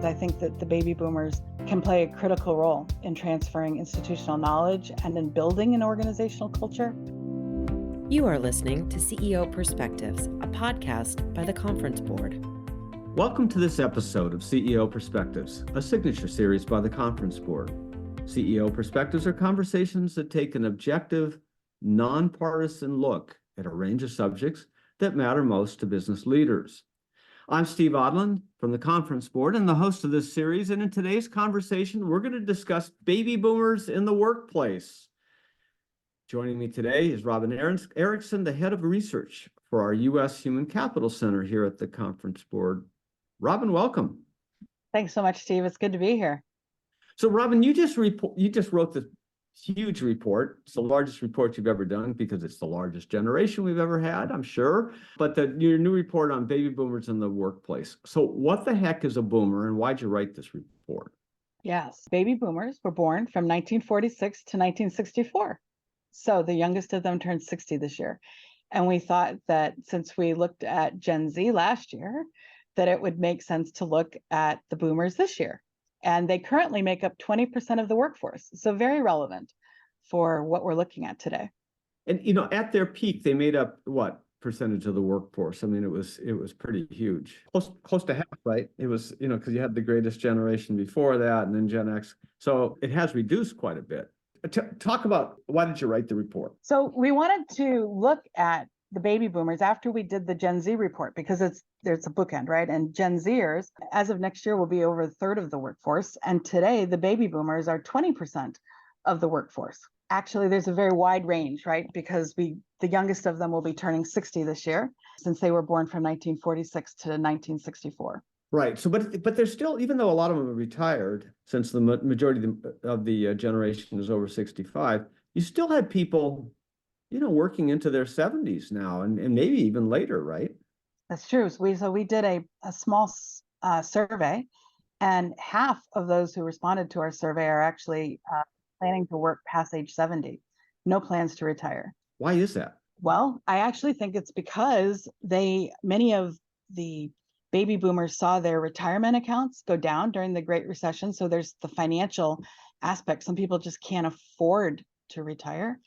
I think that the baby boomers can play a critical role in transferring institutional knowledge and in building an organizational culture. You are listening to CEO Perspectives, a podcast by the Conference Board. Welcome to this episode of CEO Perspectives, a signature series by the Conference Board. CEO Perspectives are conversations that take an objective, nonpartisan look at a range of subjects that matter most to business leaders. I'm Steve Odland from the Conference Board and the host of this series, and in today's conversation, we're going to discuss baby boomers in the workplace. Joining me today is Robin Erickson, the head of research for our U.S. Human Capital Center here at the Conference Board. Robin, welcome. Thanks so much, Steve. It's good to be here. So, Robin, you just wrote this huge report. It's the largest report you've ever done because it's the largest generation we've ever had, I'm sure. But your new report on baby boomers in the workplace. So, what the heck is a boomer, and why'd you write this report? Yes, baby boomers were born from 1946 to 1964. So the youngest of them turned 60 this year. And we thought that since we looked at Gen Z last year, that it would make sense to look at the boomers this year. And they currently make up 20% of the workforce. So very relevant for what we're looking at today. And, at their peak, they made up what percentage of the workforce? I mean, it was pretty huge, close to half, right? It was, because you had the greatest generation before that and then Gen X. So it has reduced quite a bit. Talk about, why did you write the report? So we wanted to look at the baby boomers after we did the Gen Z report, because there's a bookend, right? And Gen Zers, as of next year, will be over a third of the workforce. And today, the baby boomers are 20% of the workforce. Actually, there's a very wide range, right? Because the youngest of them will be turning 60 this year, since they were born from 1946 to 1964. Right. So, but there's still, even though a lot of them are retired, since the majority of the generation is over 65, you still have people, working into their 70s now and maybe even later, right? That's true. So we did a small survey, and half of those who responded to our survey are actually planning to work past age 70. No plans to retire. Why is that? Well, I actually think it's because many of the baby boomers saw their retirement accounts go down during the Great Recession. So there's the financial aspect. Some people just can't afford to retire.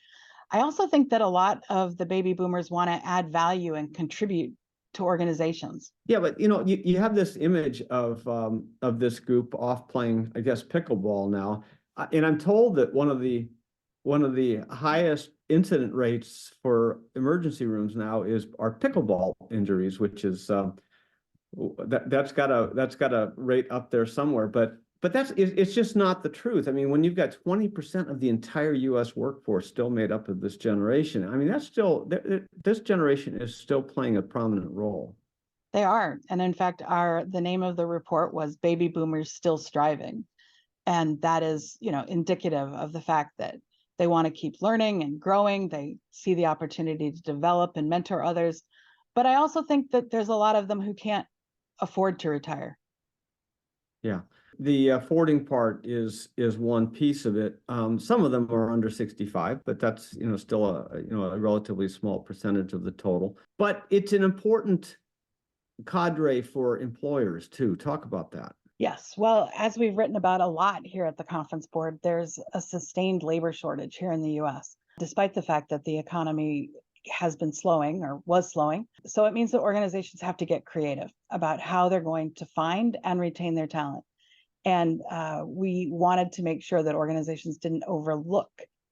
I also think that a lot of the baby boomers want to add value and contribute to organizations. Yeah, but you have this image of this group off playing, I guess, pickleball now, and I'm told that one of the highest incident rates for emergency rooms now are pickleball injuries, which is that's got a rate up there somewhere, but it's just not the truth. I mean, when you've got 20% of the entire U.S. workforce still made up of this generation, I mean, that's still, this generation is still playing a prominent role. They are. And in fact, the name of the report was Baby Boomers Still Striving. And that is, indicative of the fact that they want to keep learning and growing. They see the opportunity to develop and mentor others. But I also think that there's a lot of them who can't afford to retire. Yeah. The affording part is one piece of it. Some of them are under 65, but that's still a relatively small percentage of the total. But it's an important cadre for employers too. Talk about that. Yes. Well, as we've written about a lot here at the Conference Board, there's a sustained labor shortage here in the U.S., despite the fact that the economy has been slowing or was slowing. So it means that organizations have to get creative about how they're going to find and retain their talent. And we wanted to make sure that organizations didn't overlook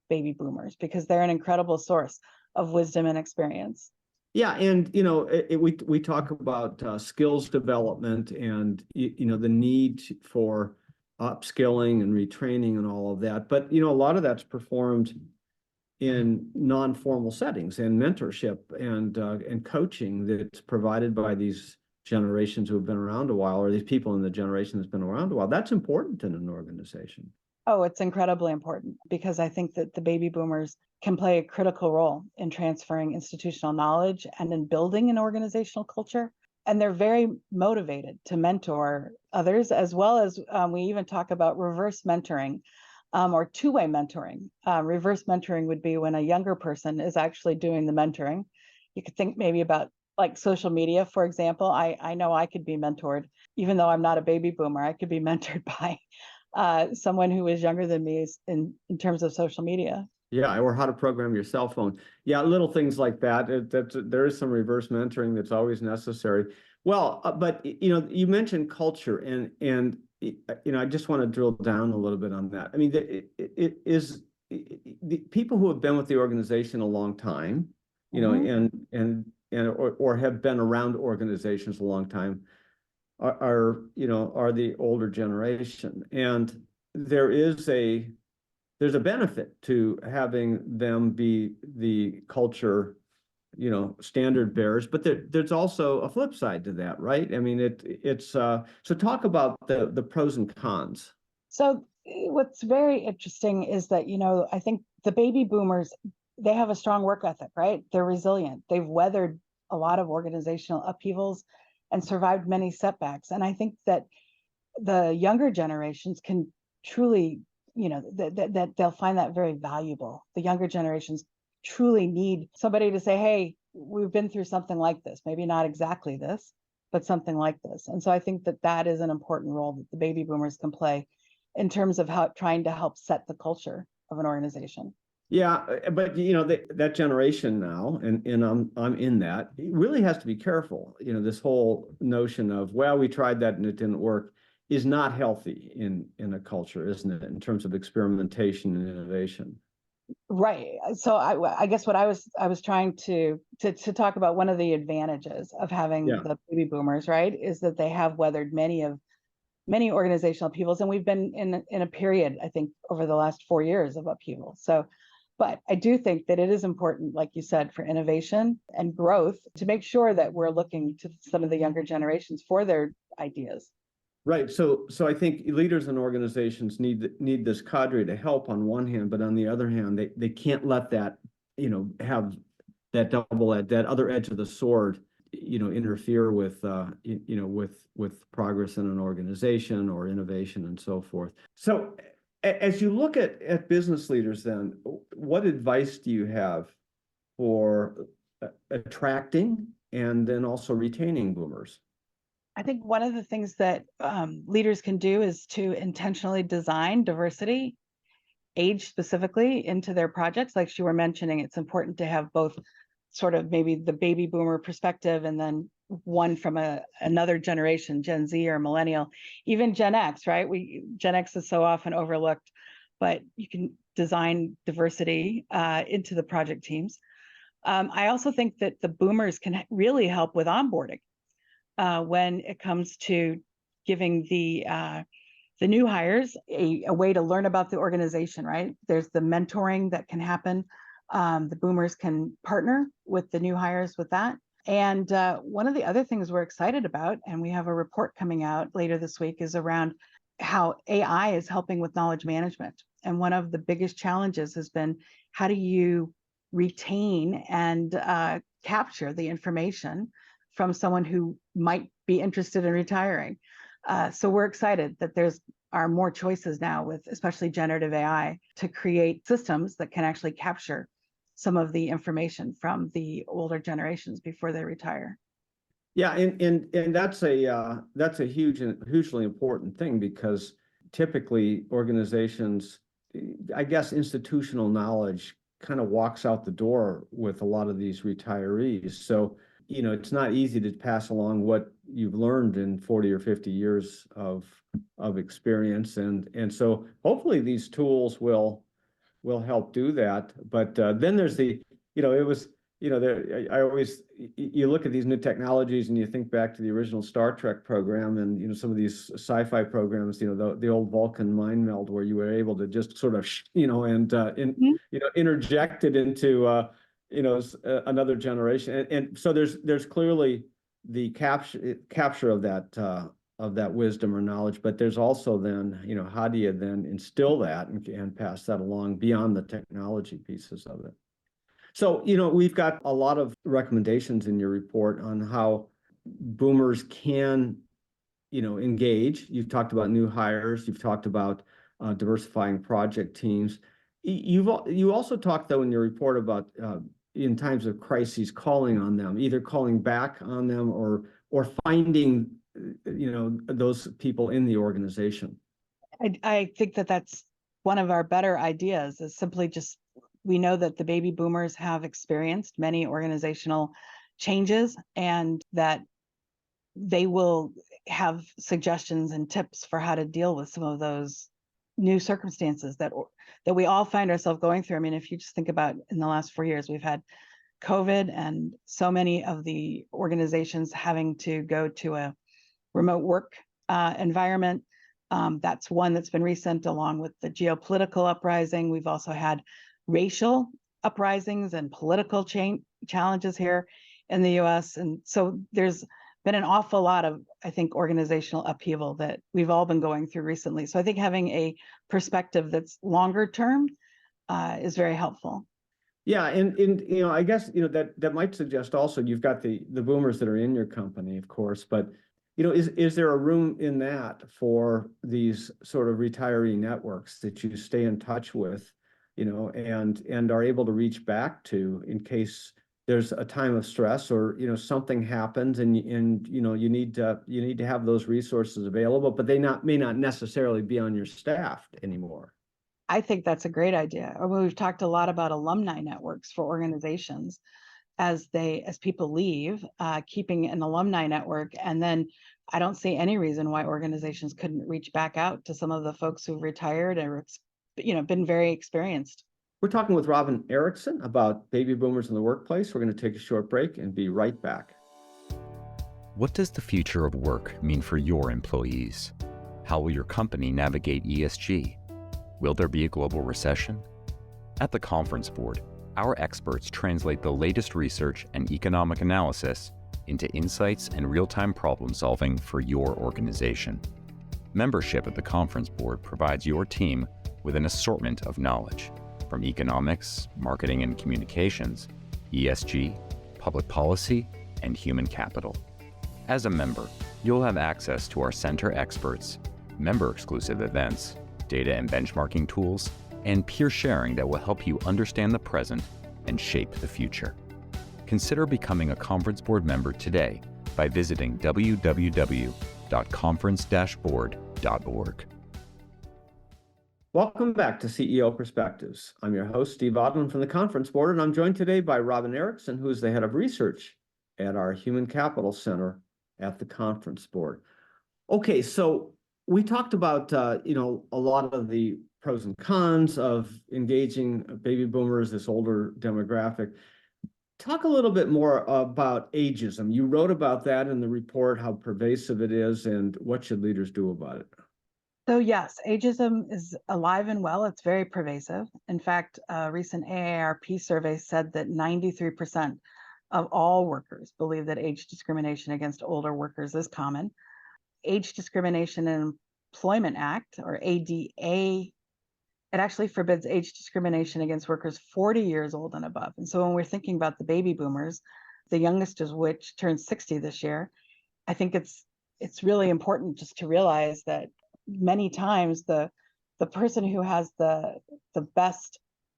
baby boomers, because they're an incredible source of wisdom and experience. Yeah, and we talk about skills development and the need for upskilling and retraining and all of that. But a lot of that's performed in non-formal settings and mentorship and coaching that's provided by these generations who have been around a while, or these people in the generation that's been around a while. That's important in an organization. Oh, it's incredibly important, because I think that the baby boomers can play a critical role in transferring institutional knowledge and in building an organizational culture. And they're very motivated to mentor others, as well as we even talk about reverse mentoring or two-way mentoring. Reverse mentoring would be when a younger person is actually doing the mentoring. You could think maybe about like social media, for example. I know I could be mentored, even though I'm not a baby boomer. I could be mentored by someone who is younger than me in terms of social media. Yeah, or how to program your cell phone. Yeah, little things like that. There is some reverse mentoring that's always necessary. Well, but you mentioned culture, and I just want to drill down a little bit on that. I mean, it is the people who have been with the organization a long time, or have been around organizations a long time, are the older generation, and there's a benefit to having them be the culture, standard bearers, but there's also a flip side to that, right? I mean, it's so talk about the pros and cons. So what's very interesting is that, I think the baby boomers, they have a strong work ethic, right? They're resilient. They've weathered a lot of organizational upheavals and survived many setbacks. And I think that the younger generations can truly, that they'll find that very valuable. The younger generations truly need somebody to say, hey, we've been through something like this, maybe not exactly this, but something like this. And so I think that is an important role that the baby boomers can play in terms of trying to help set the culture of an organization. Yeah, but that generation now, and I'm in that, it really has to be careful. This whole notion of, well, we tried that and it didn't work, is not healthy in a culture, isn't it, in terms of experimentation and innovation? Right. So I guess what I was trying to talk about, one of the advantages of having the baby boomers, right, is that they have weathered many organizational upheavals, and we've been in a period, I think, over the last 4 years of upheaval. So, but I do think that it is important, like you said, for innovation and growth, to make sure that we're looking to some of the younger generations for their ideas. Right. So I think leaders and organizations need this cadre to help on one hand, but on the other hand, they can't let that, have that that other edge of the sword, interfere with, with progress in an organization or innovation and so forth. So as you look at business leaders, then what advice do you have for attracting and then also retaining boomers? I think one of the things that leaders can do is to intentionally design diversity, age specifically, into their projects. Like you were mentioning, it's important to have both sort of maybe the baby boomer perspective and then one from another generation, Gen Z or millennial, even Gen X, right? Gen X is so often overlooked, but you can design diversity into the project teams. I also think that the boomers can really help with onboarding. When it comes to giving the new hires a way to learn about the organization, right? There's the mentoring that can happen. The boomers can partner with the new hires with that. And one of the other things we're excited about, and we have a report coming out later this week, is around how AI is helping with knowledge management. And one of the biggest challenges has been, how do you retain and capture the information from someone who might be interested in retiring? So we're excited that are more choices now, with especially generative AI, to create systems that can actually capture some of the information from the older generations before they retire. Yeah, and that's a hugely important thing, because typically organizations, I guess, institutional knowledge kind of walks out the door with a lot of these retirees. So it's not easy to pass along what you've learned in 40 or 50 years of experience, and so hopefully these tools will help do that. But then there's it was I always, you look at these new technologies and you think back to the original Star Trek program, and some of these sci-fi programs, the old Vulcan mind meld, where you were able to just sort of interject it into another generation, and so there's clearly the capture of that wisdom or knowledge, but there's also then how do you then instill that and pass that along beyond the technology pieces of it. So we've got a lot of recommendations in your report on how boomers can engage. You've talked about new hires, you've talked about diversifying project teams. You also talked, though, in your report about in times of crises, calling on them, either calling back on them or finding, those people in the organization? I think that that's one of our better ideas is simply just, we know that the baby boomers have experienced many organizational changes and that they will have suggestions and tips for how to deal with some of those new circumstances that we all find ourselves going through. I mean, if you just think about in the last 4 years, we've had COVID and so many of the organizations having to go to a remote work environment. That's one that's been recent, along with the geopolitical uprising. We've also had racial uprisings and political challenges here in the US. And so there's been an awful lot of, I think, organizational upheaval that we've all been going through recently. So I think having a perspective that's longer term is very helpful. Yeah, and I guess that might suggest also you've got the boomers that are in your company, of course, but is there a room in that for these sort of retiree networks that you stay in touch with, and are able to reach back to in case there's a time of stress or something happens and you need to have those resources available, but they may not necessarily be on your staff anymore? I think that's a great idea. We've talked a lot about alumni networks for organizations as people leave, keeping an alumni network. And then I don't see any reason why organizations couldn't reach back out to some of the folks who've retired or been very experienced. We're talking with Robin Erickson about baby boomers in the workplace. We're going to take a short break and be right back. What does the future of work mean for your employees? How will your company navigate ESG? Will there be a global recession? At the Conference Board, our experts translate the latest research and economic analysis into insights and real-time problem solving for your organization. Membership at the Conference Board provides your team with an assortment of knowledge, from economics, marketing and communications, ESG, public policy, and human capital. As a member, you'll have access to our center experts, member-exclusive events, data and benchmarking tools, and peer sharing that will help you understand the present and shape the future. Consider becoming a Conference Board member today by visiting www.conference-board.org. Welcome back to CEO Perspectives. I'm your host, Steve Odland from the Conference Board, and I'm joined today by Robin Erickson, who is the head of research at our Human Capital Center at the Conference Board. Okay, so we talked about, a lot of the pros and cons of engaging baby boomers, this older demographic. Talk a little bit more about ageism. You wrote about that in the report, how pervasive it is, and what should leaders do about it? So yes, ageism is alive and well. It's very pervasive. In fact, a recent AARP survey said that 93% of all workers believe that age discrimination against older workers is common. Age Discrimination and Employment Act, or ADA, it actually forbids age discrimination against workers 40 years old and above. And so when we're thinking about the baby boomers, the youngest of which turns 60 this year, I think it's really important just to realize that many times the person who has the best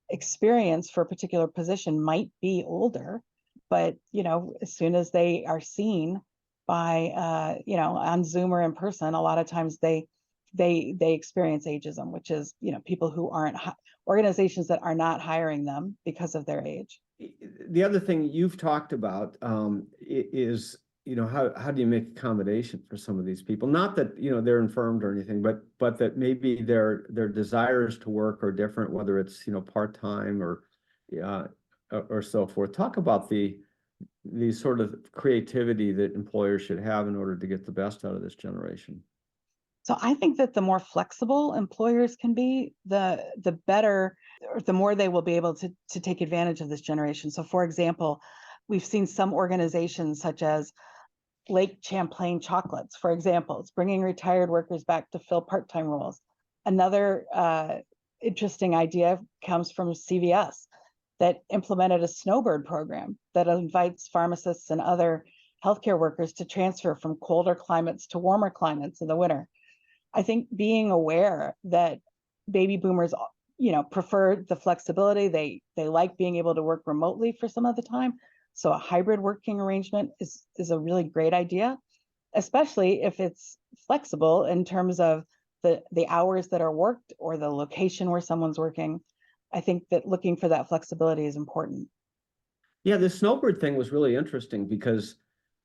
experience for a particular position might be older, but as soon as they are seen by on Zoom or in person, a lot of times they experience ageism, which is people who aren't organizations that are not hiring them because of their age. The other thing you've talked about is how do you make accommodation for some of these people? Not that they're infirmed or anything, but that maybe their desires to work are different, whether it's part-time or so forth. Talk about the sort of creativity that employers should have in order to get the best out of this generation. So I think that the more flexible employers can be, the better, or the more they will be able to take advantage of this generation. So for example, we've seen some organizations such as Lake Champlain Chocolates, for example, it's bringing retired workers back to fill part-time roles. Another interesting idea comes from CVS that implemented a snowbird program that invites pharmacists and other healthcare workers to transfer from colder climates to warmer climates in the winter. I think being aware that baby boomers, prefer the flexibility. They like being able to work remotely for some of the time. So a hybrid working arrangement is a really great idea, especially if it's flexible in terms of the hours that are worked or the location where someone's working. I think that looking for that flexibility is important. Yeah, the snowbird thing was really interesting because,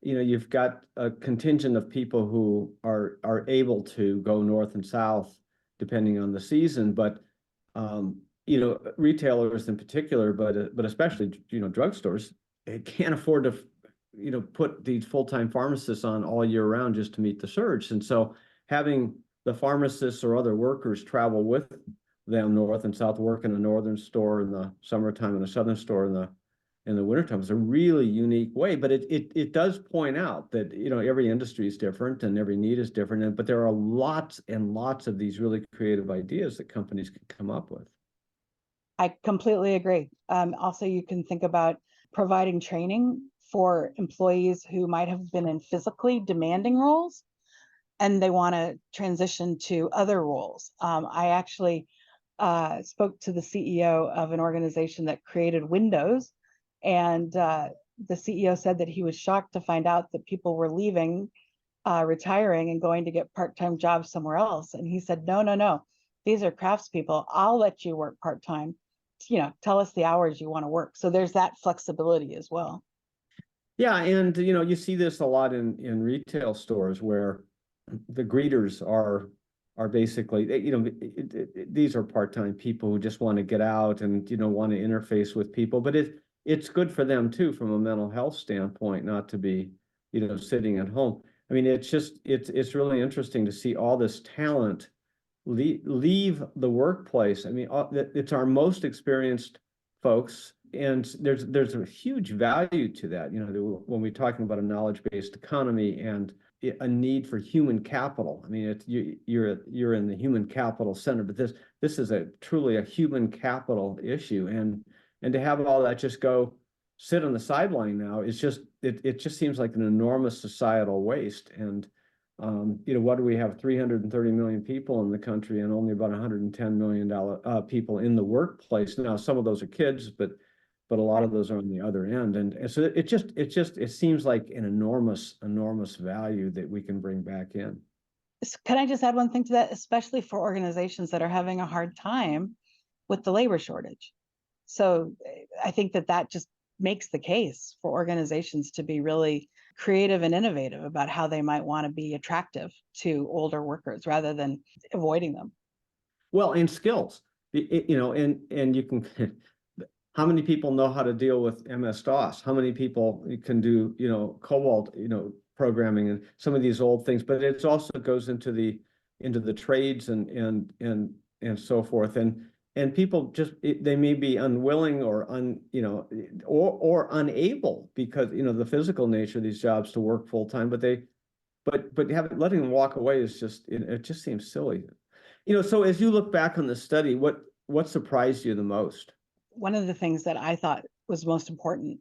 you've got a contingent of people who are able to go north and south depending on the season, but retailers in particular, but especially drugstores, they can't afford to put these full-time pharmacists on all year round just to meet the surge, and so having the pharmacists or other workers travel with them north and south, work in a northern store in the summertime and a southern store in the wintertime is a really unique way. But it does point out that every industry is different and every need is different, but there are lots and lots of these really creative ideas that companies can come up with. I completely agree. Also, you can think about providing training for employees who might have been in physically demanding roles and they want to transition to other roles. I actually spoke to the CEO of an organization that created Windows, and the CEO said that he was shocked to find out that people were leaving, retiring and going to get part-time jobs somewhere else. And he said, no, these are craftspeople. I'll let you work part-time. Tell us the hours you want to work. So there's that flexibility as well. Yeah, and you see this a lot in retail stores where the greeters are basically, these are part-time people who just want to get out and want to interface with people, but it's good for them too from a mental health standpoint not to be sitting at home. I mean, it's really interesting to see all this talent leave the workplace. I mean, it's our most experienced folks, and there's a huge value to that. When we're talking about a knowledge-based economy and a need for human capital. I mean, you're in the human capital center, but this is truly a human capital issue, and to have all that just go sit on the sideline now is it just seems like an enormous societal waste. And what do we have? 330 million people in the country, and only about 110 million people in the workplace. Now, some of those are kids, but a lot of those are on the other end. And so it seems like an enormous value that we can bring back in. Can I just add one thing to that, especially for organizations that are having a hard time with the labor shortage? So I think that just makes the case for organizations to be really creative and innovative about how they might want to be attractive to older workers rather than avoiding them. Well, and skills, and you can, how many people know how to deal with MS-DOS? How many people can do, COBOL, programming and some of these old things, but it also goes into the trades and so forth. And people just, they may be unwilling or or unable because, the physical nature of these jobs to work full time, but letting them walk away is it just seems silly. So as you look back on the study, what surprised you the most? One of the things that I thought was most important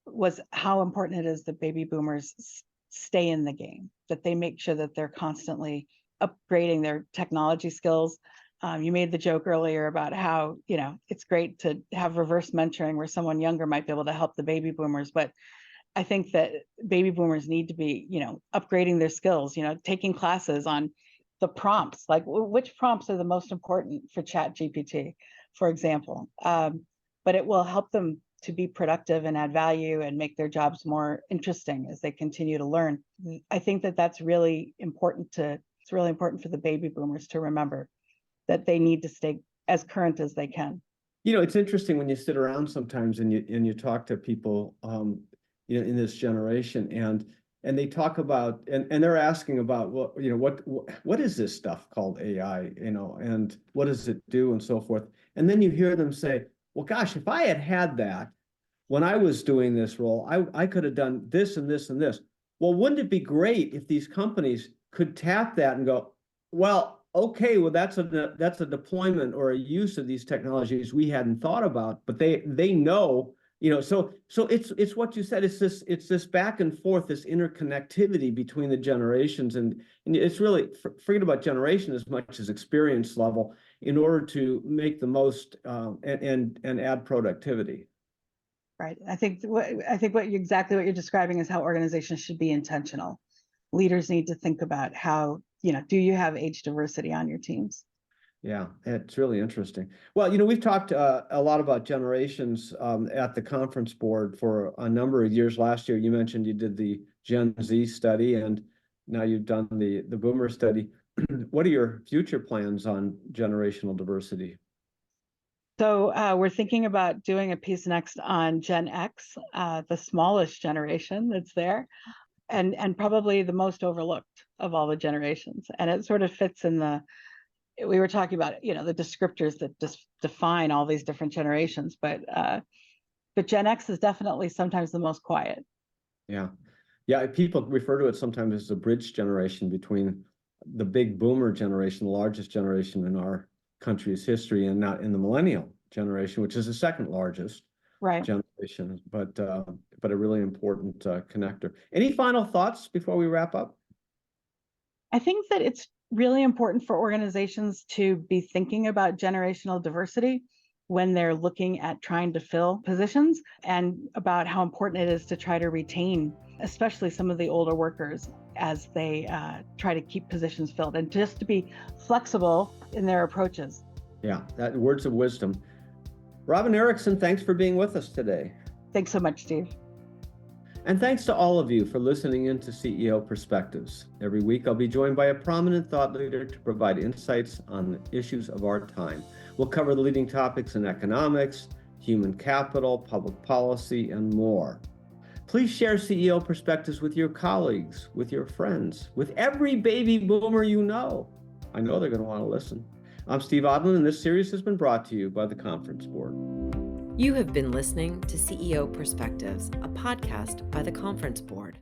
was how important it is that baby boomers stay in the game, that they make sure that they're constantly upgrading their technology skills. You made the joke earlier about how, it's great to have reverse mentoring where someone younger might be able to help the baby boomers. But I think that baby boomers need to be, upgrading their skills, taking classes on the prompts, like which prompts are the most important for ChatGPT, for example. But it will help them to be productive and add value and make their jobs more interesting as they continue to learn. I think that's really important it's really important for the baby boomers to remember that they need to stay as current as they can. It's interesting when you sit around sometimes and you talk to people, in this generation, and they talk about and they're asking about what is this stuff called AI, and what does it do and so forth. And then you hear them say, well, gosh, if I had that when I was doing this role, I could have done this and this and this. Well, wouldn't it be great if these companies could tap that and go, well, okay, well, that's a deployment or a use of these technologies we hadn't thought about, but they know, So it's what you said. It's this back and forth, this interconnectivity between the generations, and it's really forget about generation as much as experience level in order to make the most and add productivity. Right. I think exactly what you're describing is how organizations should be intentional. Leaders need to think about how, do you have age diversity on your teams? Yeah, it's really interesting. Well, we've talked a lot about generations at the conference board for a number of years. Last year, you mentioned you did the Gen Z study, and now you've done the Boomer study. What are your future plans on generational diversity? So we're thinking about doing a piece next on Gen X, the smallest generation that's there, and probably the most overlooked of all the generations. And it sort of fits in we were talking about, the descriptors that just define all these different generations, but Gen X is definitely sometimes the most quiet. Yeah. People refer to it sometimes as the bridge generation between the big Boomer generation, the largest generation in our country's history, and not in the millennial generation, which is the second largest generation, but a really important connector. Any final thoughts before we wrap up? I think that it's really important for organizations to be thinking about generational diversity when they're looking at trying to fill positions, and about how important it is to try to retain, especially some of the older workers, as they try to keep positions filled, and just to be flexible in their approaches. Yeah, that words of wisdom. Robin Erickson, thanks for being with us today. Thanks so much, Steve. And thanks to all of you for listening in to CEO Perspectives. Every week, I'll be joined by a prominent thought leader to provide insights on the issues of our time. We'll cover the leading topics in economics, human capital, public policy, and more. Please share CEO Perspectives with your colleagues, with your friends, with every baby boomer you know. I know they're going to want to listen. I'm Steve Odland, and this series has been brought to you by the Conference Board. You have been listening to CEO Perspectives, a podcast by the Conference Board.